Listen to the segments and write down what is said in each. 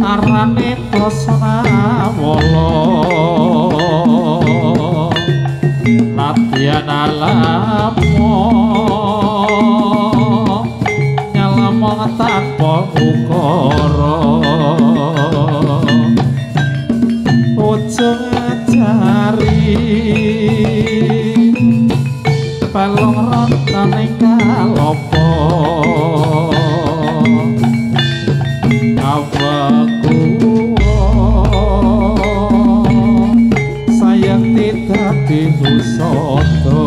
arane Prasnawala latihan alamo nyalamo tanpa ukara ojo ngajari balong rantane kalopo awaku sayang tidak dihusoto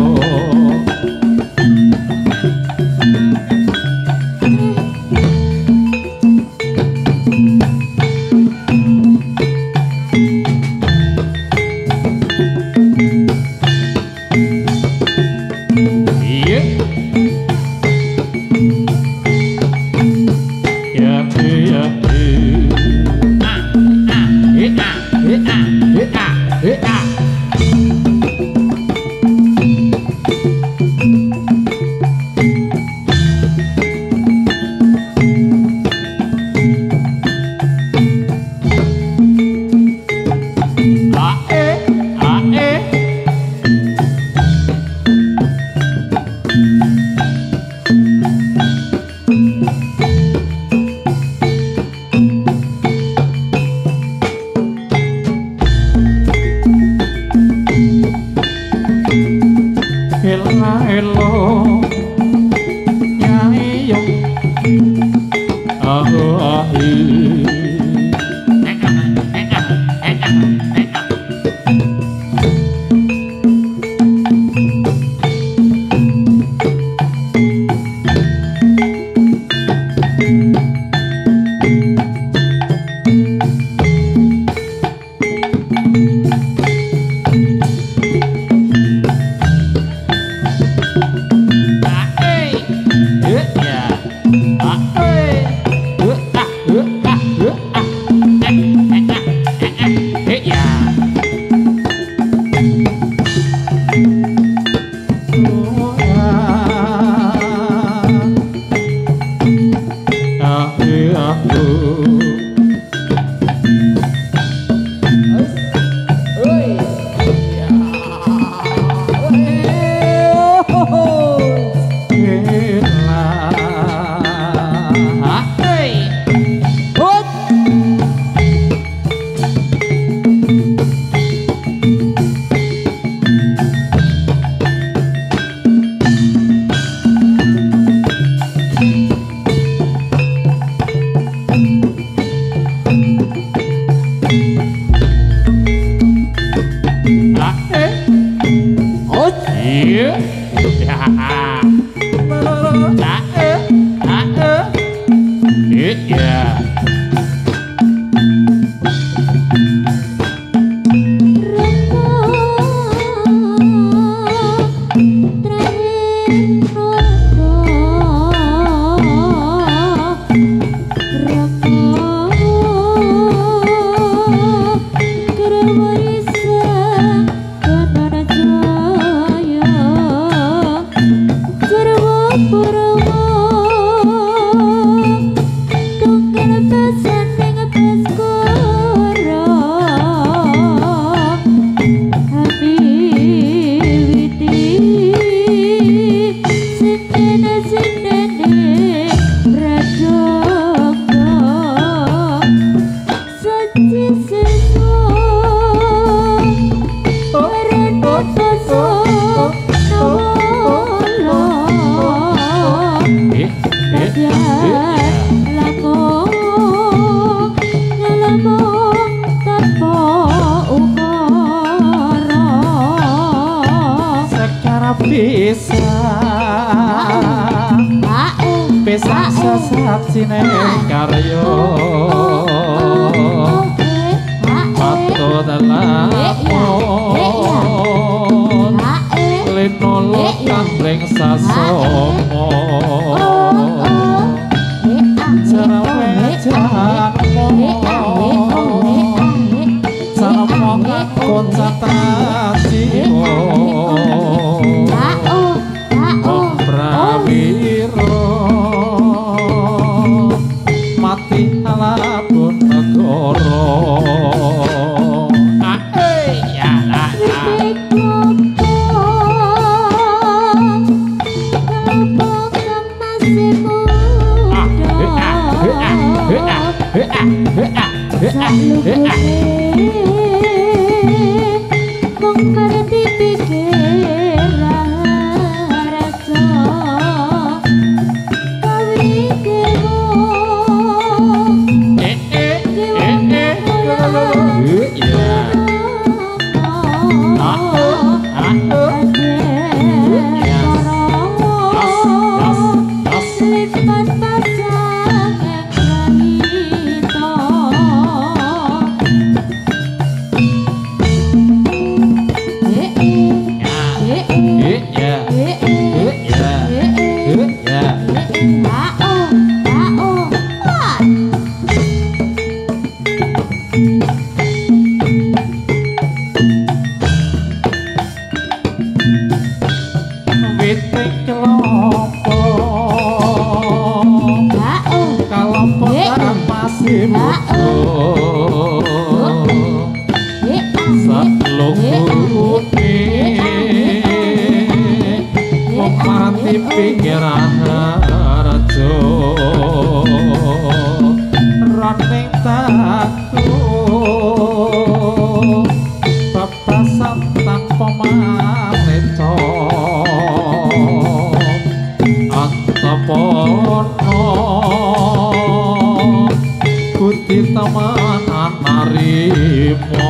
Pisang sesajine karya patut lamun linulung kandring sasama jarawajanmu sarama ngakon satasiwa prawiro mati alapun negara Mung ngerti pikiran rasa kawitemu pikiran rajo raning taku papasan tanpa maneta antapono kuti taman anarimo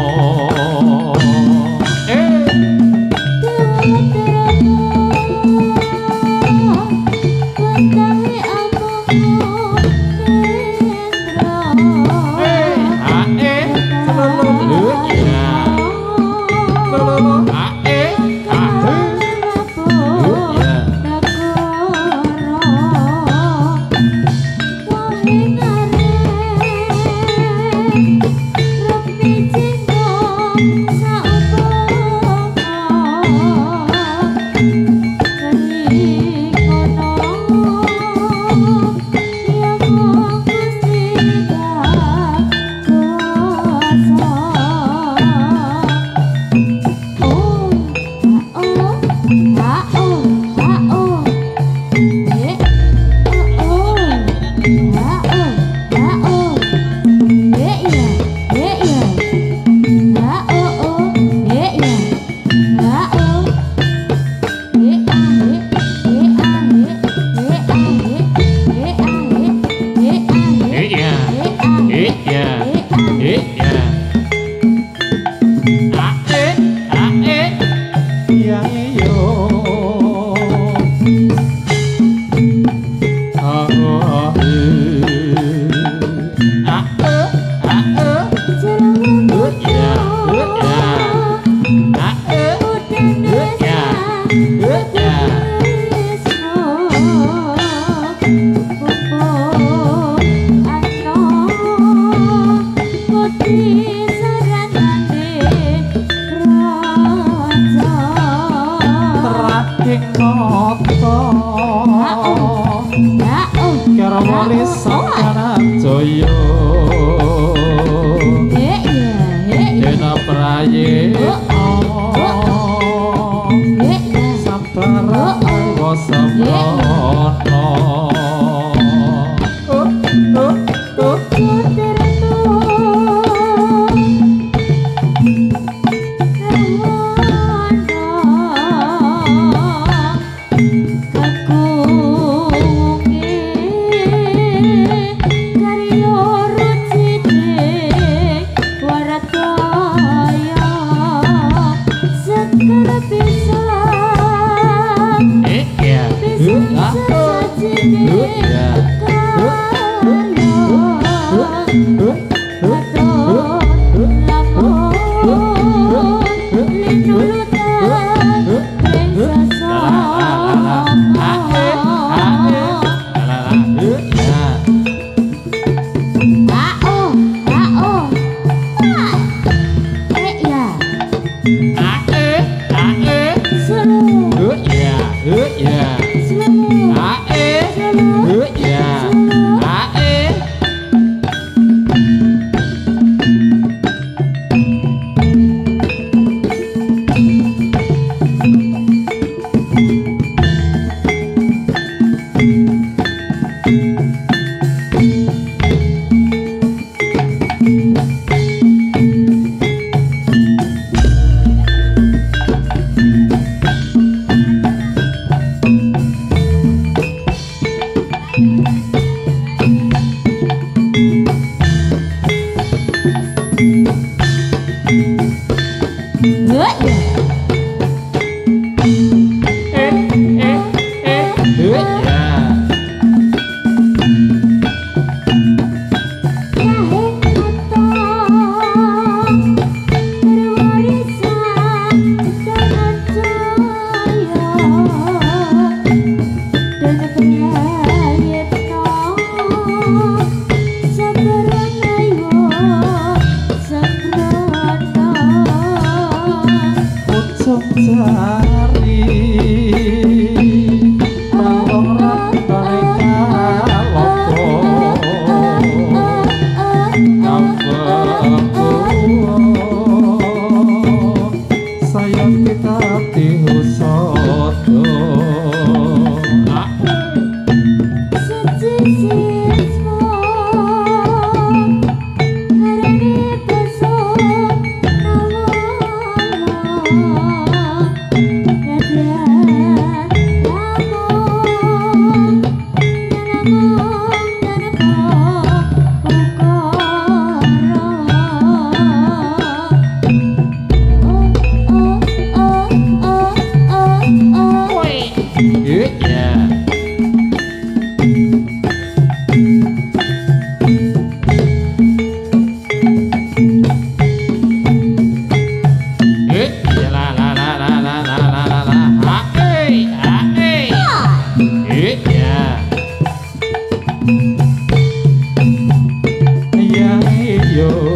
yo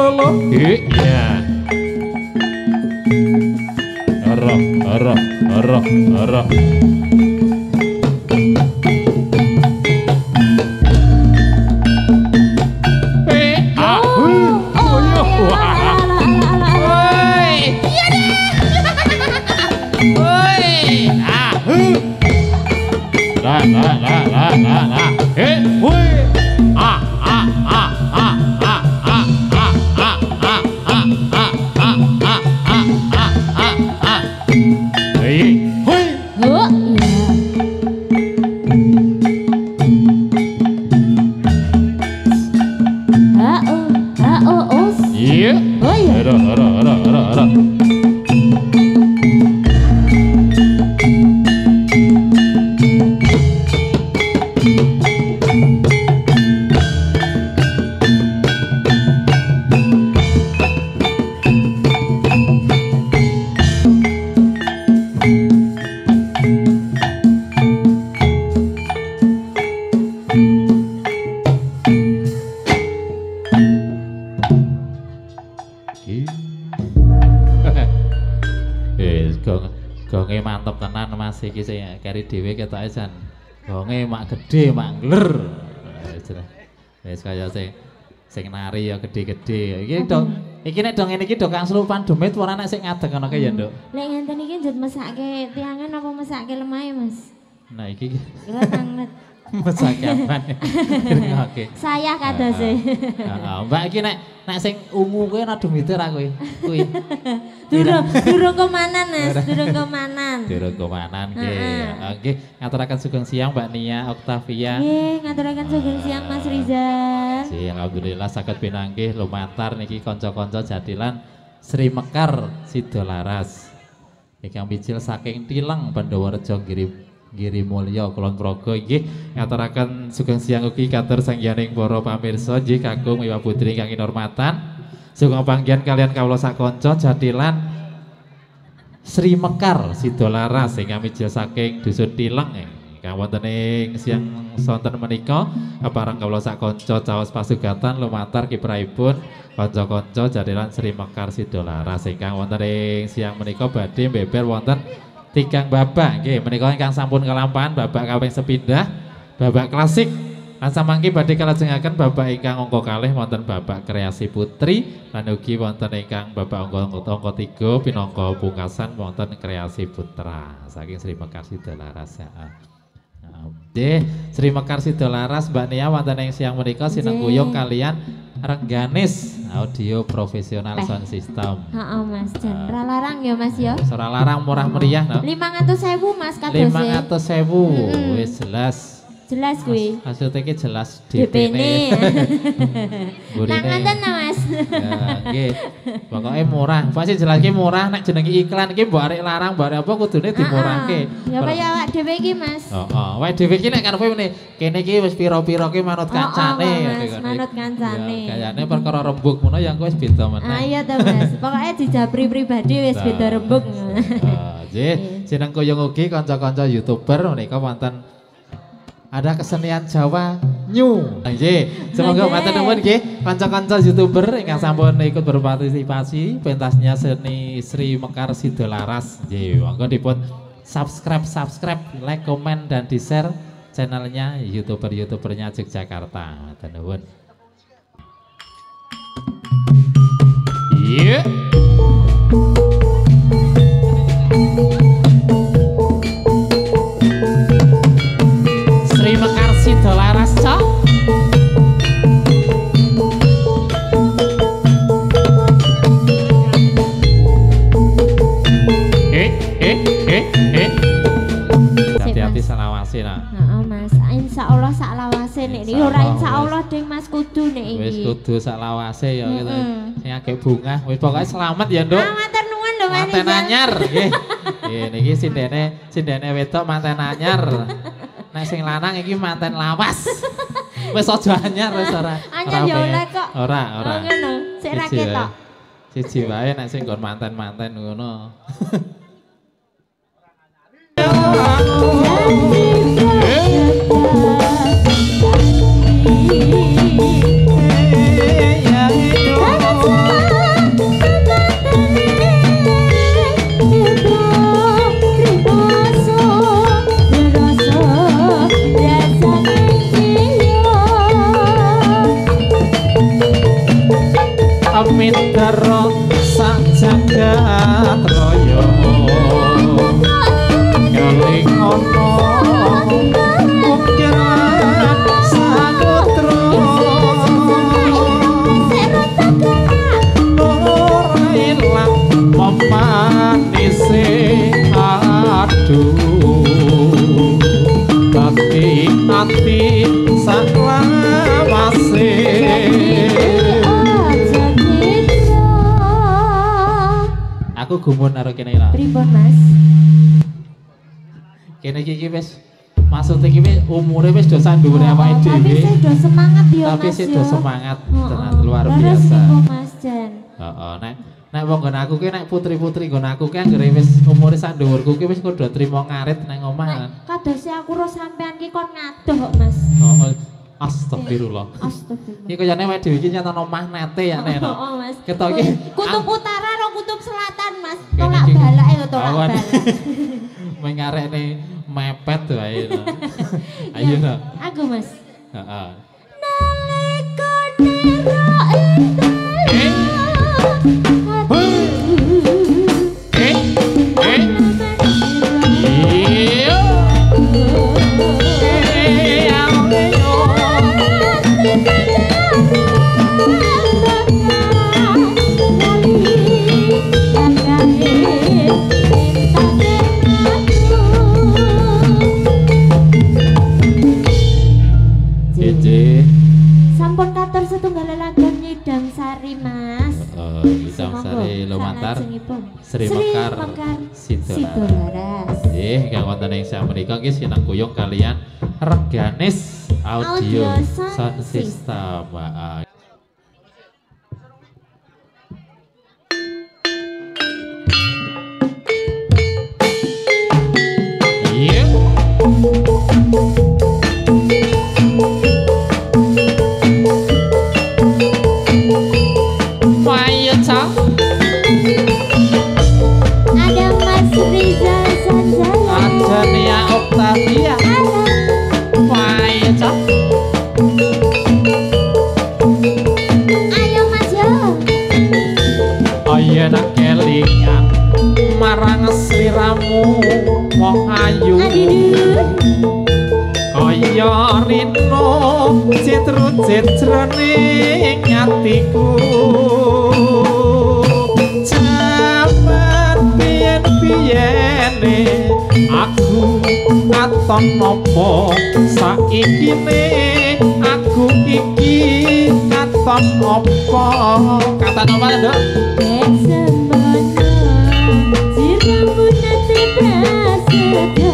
lolo. Iya. Ora. Gonge mantep tenan Mas iki sing kari dhewe ketoke jan gonge mak gedhe mak ngler. Wis kaya sing nari ya gedhe-gedhe. Iki nek dong ngene iki do kang selupan demit ora nek sing ngadeg ngono kae ya, Nduk. Lek ngenten iki njut mesake tiangan apa mesake lemah Mas? Nah iki Kira banget. mesake apa? Oke. Saya kadose. Heeh, Mbak iki nek sing ungu kuwi ana demite ra kowe? Kuwi. Durung komanan Mas, durung komanan. Durung komanan nggih. Nggih, ngaturaken sugeng siang Mbak Nia Octavia. Nggih, ngaturaken sugeng siang Mas Rizal. Alhamdulillah saged pinanggih lumantar niki kanca-kanca jadilan Sri Mekar Sidolaras. Ingkang bijil saking Tileng Bandawarejo Giri Mulya Kulon Progo nggih ngaturaken sugeng siang ugi katur sangyaning para pamirsa nggih kakung Iwa Putri ingkang kinurmatan. Sugeng panggihan kalian kawula sakanca jadilan Sri Mekar Sidolaras ingkang mijil saking dusun Tileng ingkang wonten ing siang sonten menika kepareng kawula sakanca caos pasugatan lumantar kiprahipun kanca-kanca jadilan Sri Mekar Sidolaras ingkang wonten ing siang menika badhe beber wonten tigang babak nggih menika ingkang sampun kalampahan babak kaping sepindah babak klasik lan samangke badhe kalajengaken babak ingkang angka kalih wonten babak kreasi putri lan ugi wonten ingkang babak angka 3 pinangka pungkasan wonten kreasi putra saking Sri Mekar Sidolaras. Nggih Sri Mekar Sidolaras Mbak Nia wonten ing siang menika sinengkuyung kalian Rengganis audio profesional sound system. Heeh Mas, jan ra larang ya Mas ya. Ora larang murah meriah no. 500.000 Mas kadose. 500.000 wis jelas. Jelas kuwi. Maksudnya iki jelas DP-ne. Nang ngoten ta Mas. Ya nggih. Pokoke murah. Pasti jelas iki murah nek jenenge iklan iki mbok arek larang mbok arek apa kudune dimurahke. Ya kaya awak dhewe iki Mas. Heeh, awake dhewe iki nek karepe ngene, kene iki wis pira-pira ki manut kancane. Manut kancane. Kayane perkara rembug ngono yang wis beda meneh. Ah iya to Mas. Pokoke dijabri pribadi wis beda rembug. Nggih, jeneng kuyung ugi kanca-kanca YouTuber menika wonten ada kesenian Jawa New. Nggih, semoga matur nuwun nggih kanca-kanca YouTuber ingkang sampun ikut berpartisipasi pentasnya seni Sri Mekar Sidolaras. Nggih, monggo dipun subscribe, like, komen dan di-share channelnya YouTubernya Yogyakarta. Matur nuwun. Iya. Sri Mekar Sidolaras cok. Hati-hati salawase nah. Heeh Mas, insyaallah sak lawase nek iki ora insyaallah ding Mas kudu nek iki. Wis kudu sak lawase ya gitu. Sing agek bungah, wis pokoke selamat ya, Nduk. Matur nuwun lho Mas. Manten anyar nggih. Nggih niki sindene wedok manten anyar. Nek sing lanang iki manten lawas. Wis aja anyar wis ora. Anyar ya oleh kok. Ora. Oh ngono, sik ra ketok. Siji wae nek sing nggon manten-manten ngono. Ya Mitara sak jagat raya keling ana ukiran samutra ora ilang memanise aduh bakti ati saklawase aku gumun karo kene ora. Pripun, Mas? Kene iki wis maksud iki wis umure wis do sandhuwure awake dhewe. Tapi sih do semangat ya, Mas. Tapi sih do semangat tenan luar Terus biasa. iku, Mas Jan. Heeh, nek wong nggon aku ki nek putri-putri nggon aku ki anggere wis umure sandhuwurku ki wis kudu trimo ngarit nang omah. Kadose aku ro sampean ki kon ngadoh, Mas. Heeh. Astagfirullah. Astagfirullah. Iki kayane awake dhewe iki nyata omah nete ya nek. Heeh, Mas. Ketok iki Kutub utara ro kutub selatan, Mas. Tolak balak itu tolak balak. Mengarekne mepet wae. Ayo no. Aku, Mas. Heeh. Nalika nira sampun katur setunggal lelagon Nyidam Sari, Mas. Nyidam Sari lumantar Sri Mekar Sidolaras. Nggih, kang wonten ing sak menika nggih sinengkuyung kalian Reganis Audio Sound System. Ada Mas Rizal Sanjaya, ada Nia Oktavia, Faizah. ayo Mas yo. Ayo nak kelingan marang sliramu wong ayu. Kaya rino citrut jroning atiku. Jaman biyen-biyene aku katon nopo saikine aku iki katon nopo. Katon apa, Dok? Besembono siramu nanti prasetyo.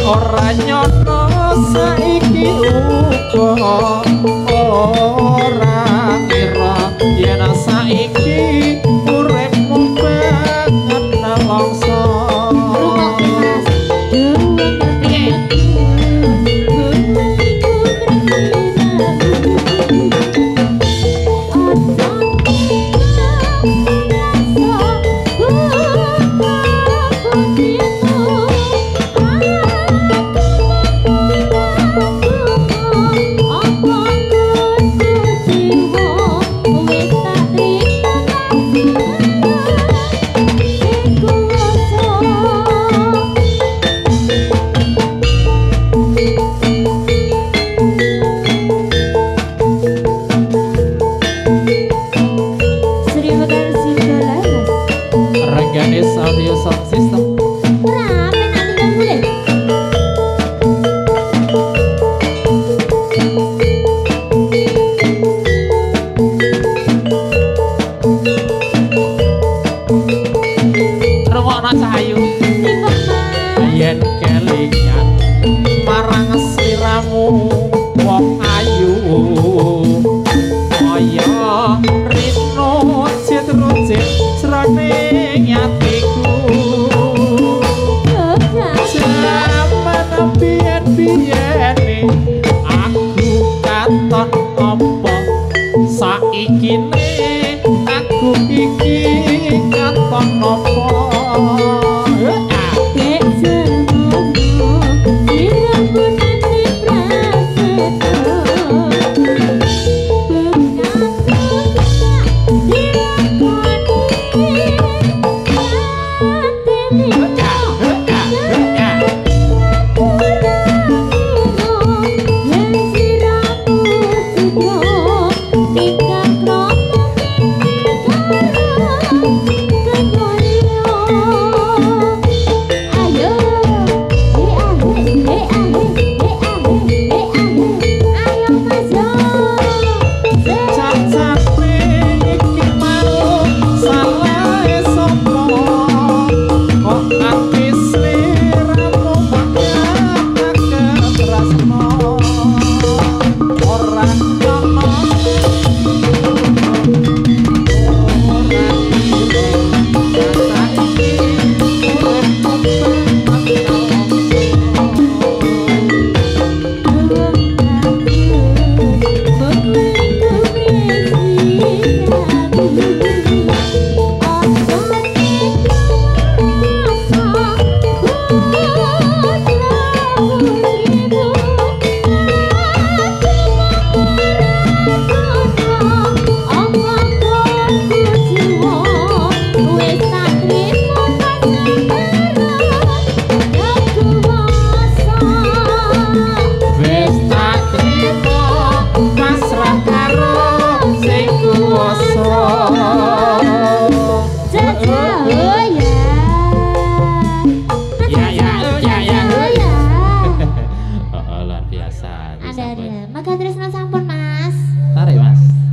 Ora nyono saiki uga ora kira yen saiki uripmu banget nelongso. Oh,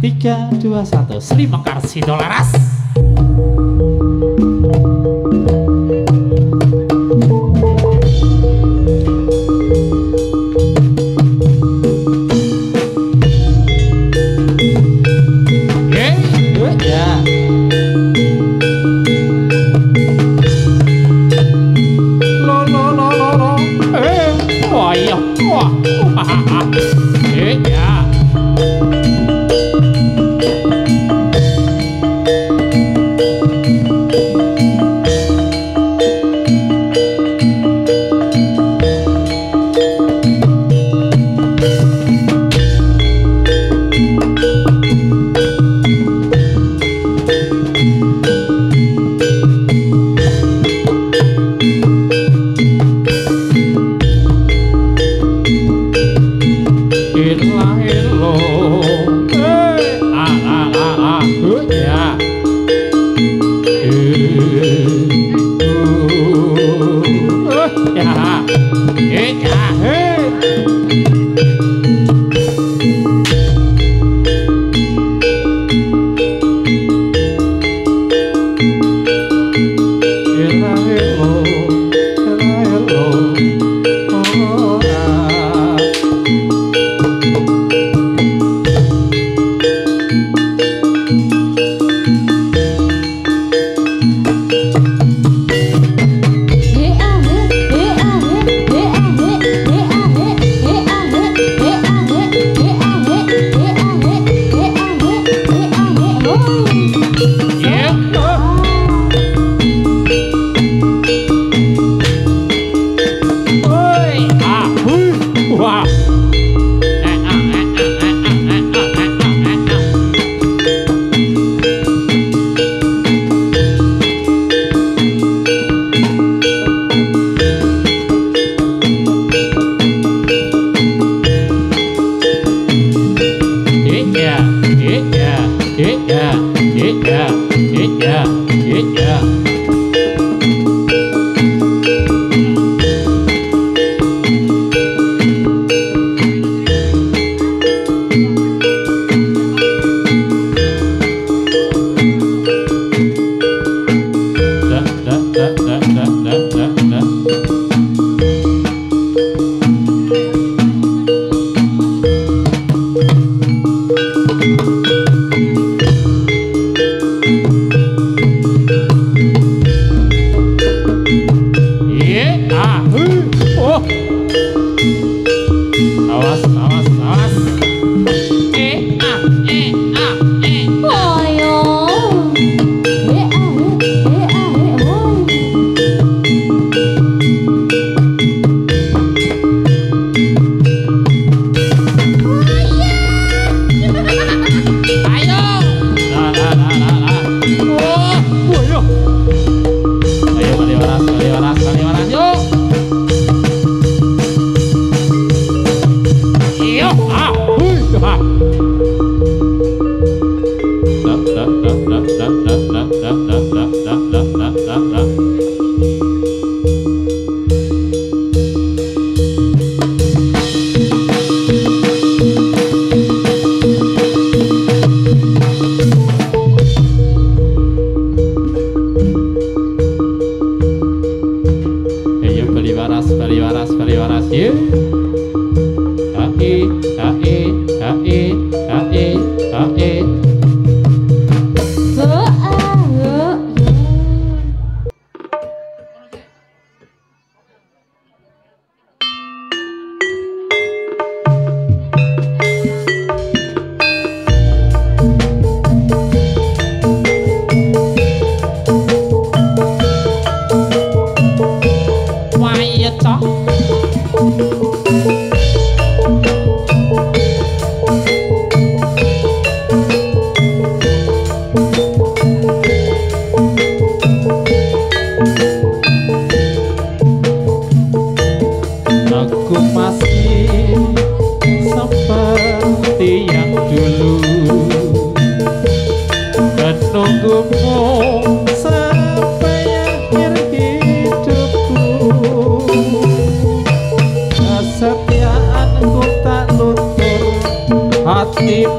3, 2, 1 Sri Mekar Sidolaras.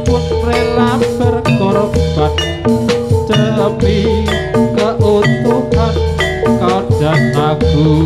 pun rela berkorban demi keutuhan kau dan aku.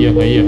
Ayo.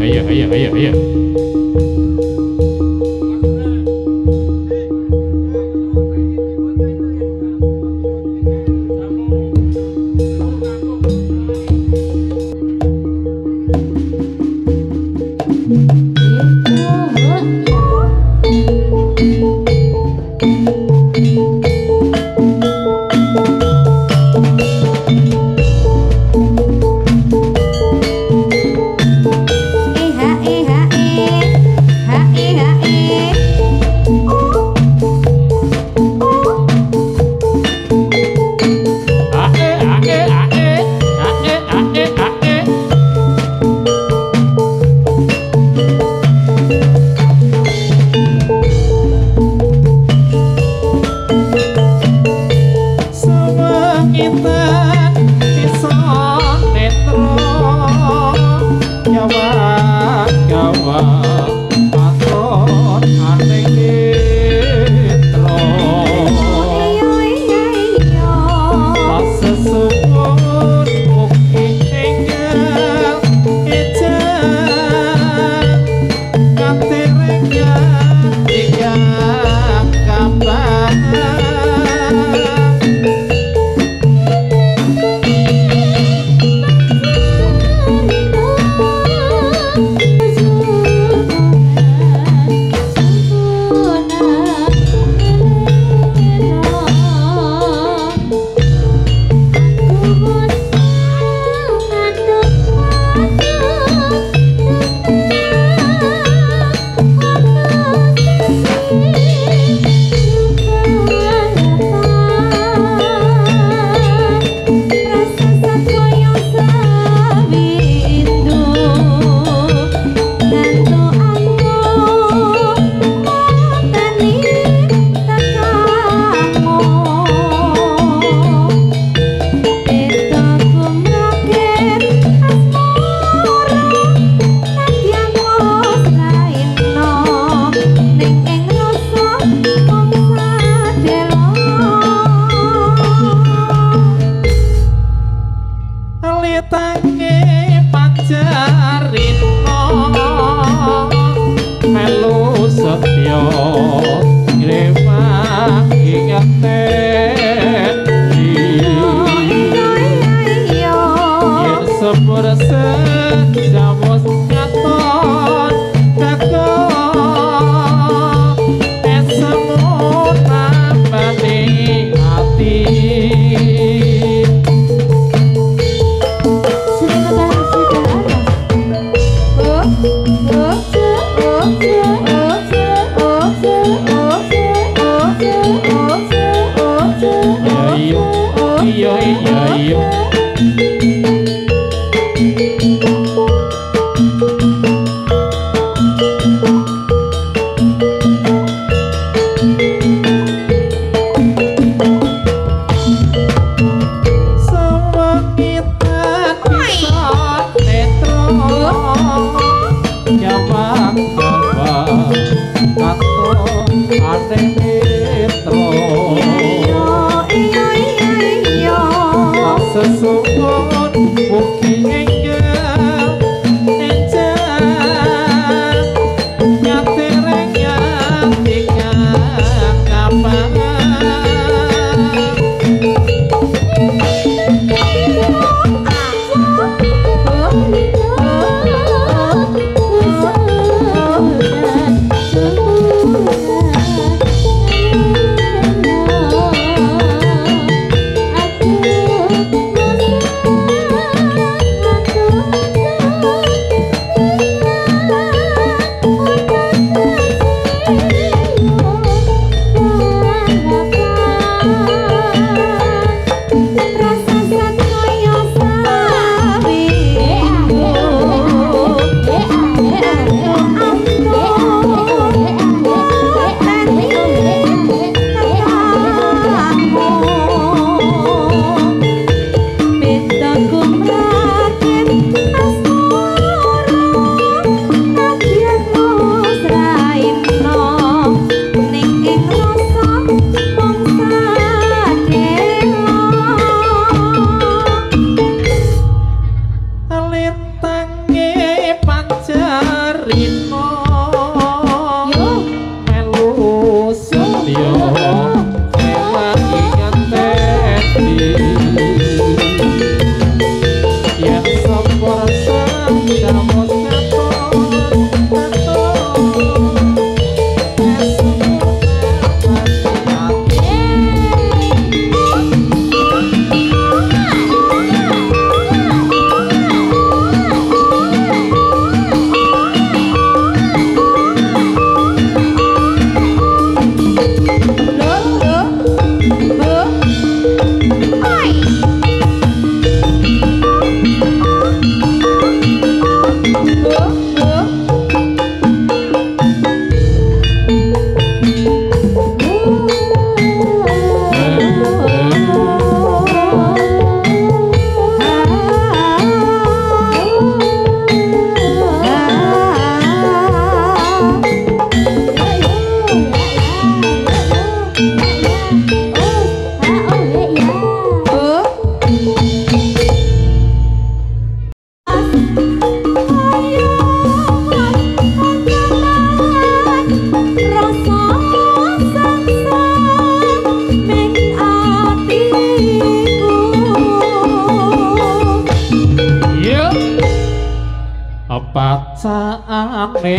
pacaane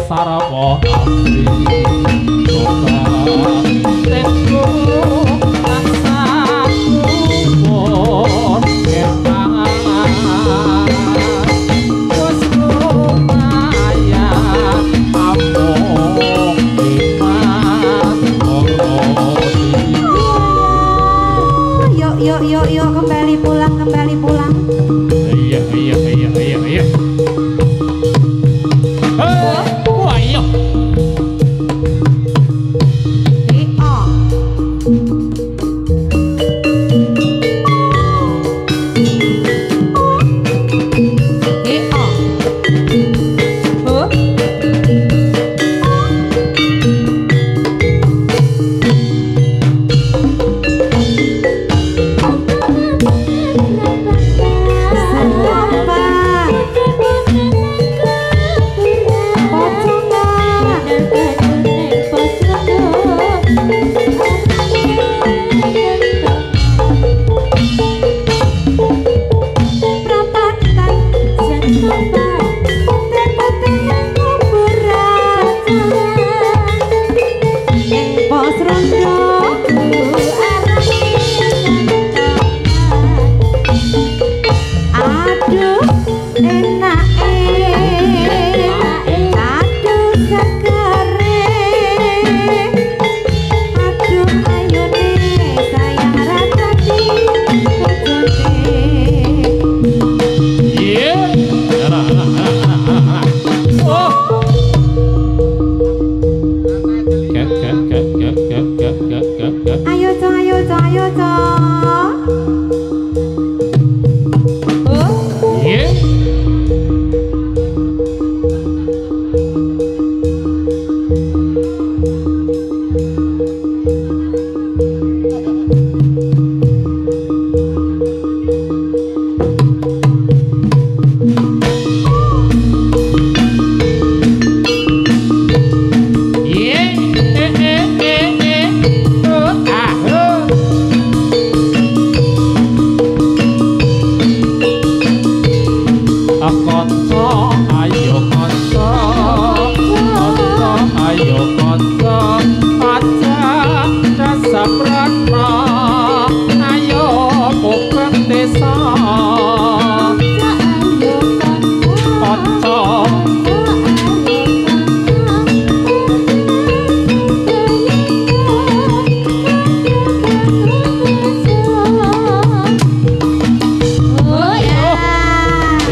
sarwa abdi coba tentu rasaku pun wis lumayan amung yuk kembali pulang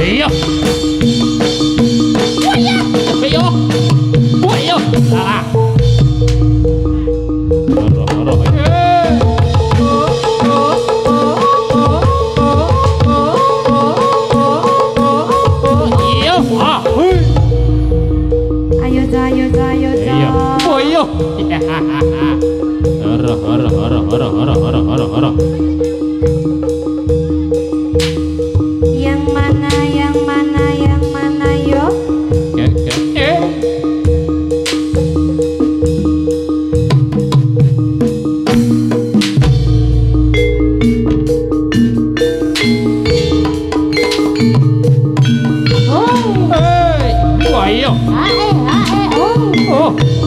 iya ayo Oh Ayo. Oh.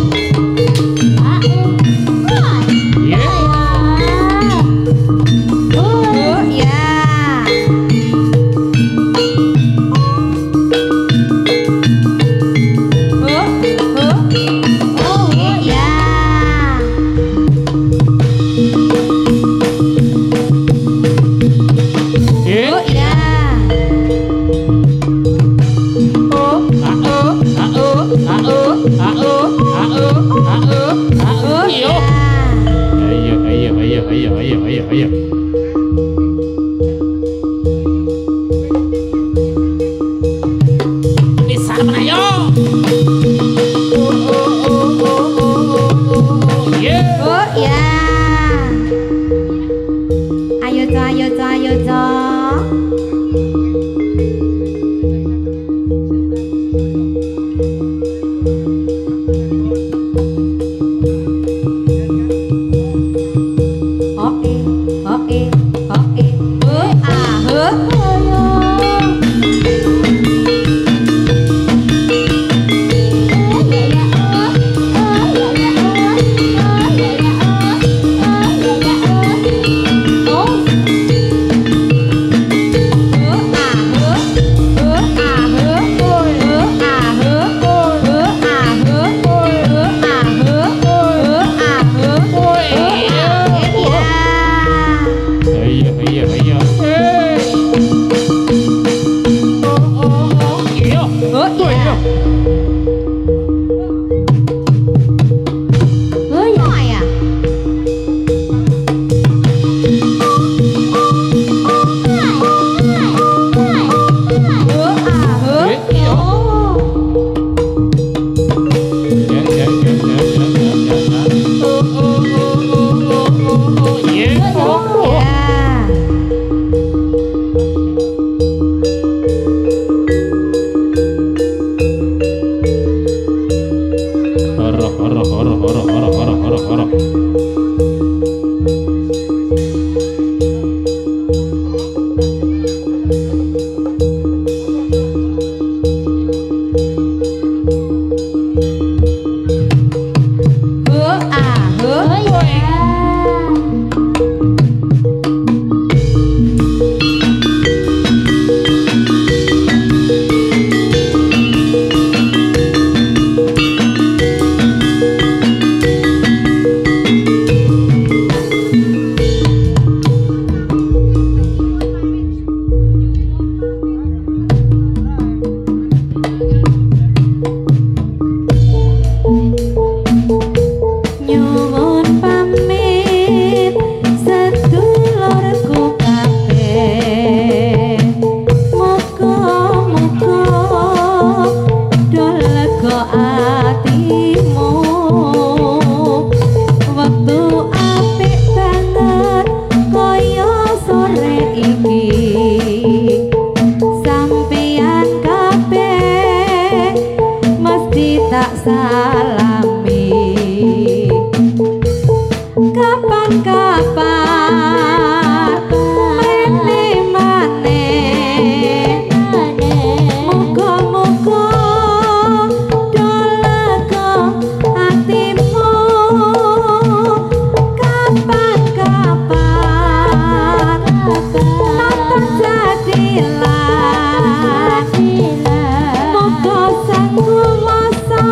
Moga sang kumasa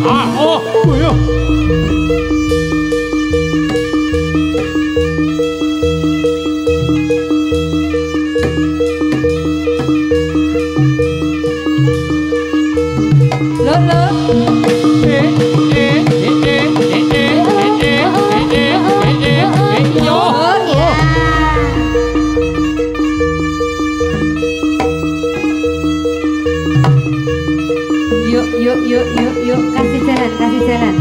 Oh, yo. Yuk, kasih jalan.